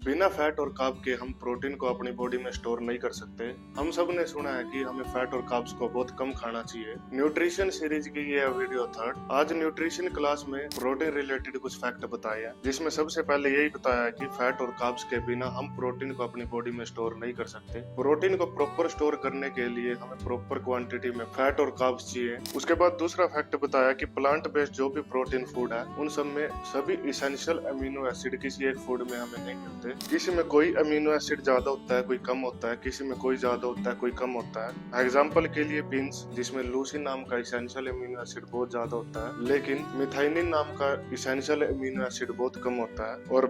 बिना फैट और कार्ब के हम प्रोटीन को अपनी बॉडी में स्टोर नहीं कर सकते। हम सब ने सुना है कि हमें फैट और कार्ब्स को बहुत कम खाना चाहिए। न्यूट्रिशन सीरीज की ये वीडियो थर्ड। आज न्यूट्रिशन क्लास में प्रोटीन रिलेटेड कुछ फैक्ट बताए हैं, जिसमें सबसे पहले यही बताया है कि फैट और कार्ब्स के बिना हम प्रोटीन को अपनी बॉडी में स्टोर नहीं कर सकते। प्रोटीन को प्रॉपर स्टोर करने के लिए हमें प्रॉपर क्वांटिटी में फैट और कार्ब्स चाहिए। उसके बाद दूसरा फैक्ट बताया कि प्लांट बेस्ड जो भी प्रोटीन फूड है उन सब में सभी इसेंशियल अमीनो एसिड किसी एक फूड में हमें नहीं मिलते। किसी में कोई अमीनो एसिड ज्यादा होता है, कोई कम होता है, किसी में कोई ज्यादा होता है, कोई कम होता है। एग्जाम्पल के लिए बीन्स, जिसमें लूसीन नाम का इसेंशियल अमीनो एसिड बहुत ज्यादा होता है, लेकिन मिथाइनिन नाम का इसेंशियल अमीनो एसिड बहुत कम होता है। और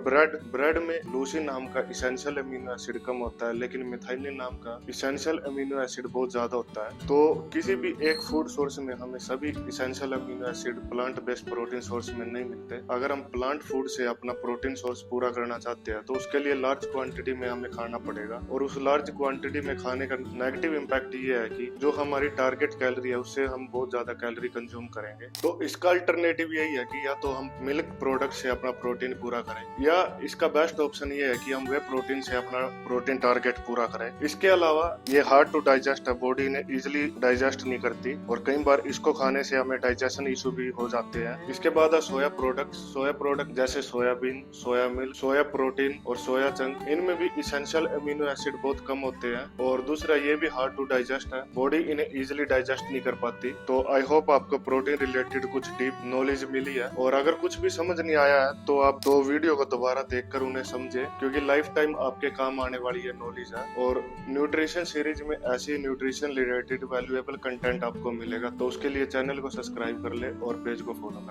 ब्रेड में लूसीन नाम का इसेंशियल अमीनो एसिड कम होता है, लेकिन मिथाइनिन नाम का इसेंशियल अमीनो एसिड बहुत ज्यादा होता है। तो किसी भी एक फूड सोर्स में हमें सभी essential amino acid plant based protein source में नहीं मिलते। अगर हम प्लांट फूड से अपना प्रोटीन सोर्स पूरा करना चाहते हैं तो उसके लिए लार्ज क्वांटिटी में हमें खाना पड़ेगा। और उस लार्ज क्वांटिटी में खाने का नेगेटिव इम्पैक्ट ये है कि जो हमारी टारगेट कैलोरी है उससे हम बहुत ज्यादा कैलोरी कंज्यूम करेंगे। तो इसका अल्टरनेटिव यही है कि या तो हम मिल्क प्रोडक्ट से अपना प्रोटीन पूरा करें, या इसका बेस्ट ऑप्शन ये है कि हम वे प्रोटीन से अपना प्रोटीन टारगेट पूरा करें। इसके अलावा ये हार्ड टू डाइजेस्ट है, बॉडी ने इजिली डाइजेस्ट नहीं करती और कई बार इसको खाने से हमें डाइजेशन इशू भी हो जाते हैं। इसके बाद है सोया प्रोडक्ट जैसे soybean, soya milk, soya protein और सोया चंक। इनमें भी इसेंशियल अमीनो एसिड बहुत कम होते हैं और दूसरा ये भी हार्ड टू डाइजेस्ट है, बॉडी इन्हें इजीली डाइजेस्ट नहीं कर पाती। तो आई होप आपको प्रोटीन रिलेटेड कुछ डीप नॉलेज मिली है, और अगर कुछ भी समझ नहीं आया है तो आप दो वीडियो को दोबारा देखकर उन्हें समझे, क्योंकि लाइफ टाइम आपके काम आने वाली ये नॉलेज है। और न्यूट्रिशन सीरीज में ऐसी न्यूट्रिशन रिलेटेड वैल्यूएबल कंटेंट आपको मिलेगा, तो उसके लिए चैनल को सब्सक्राइब कर ले और पेज को फॉलो कर ले।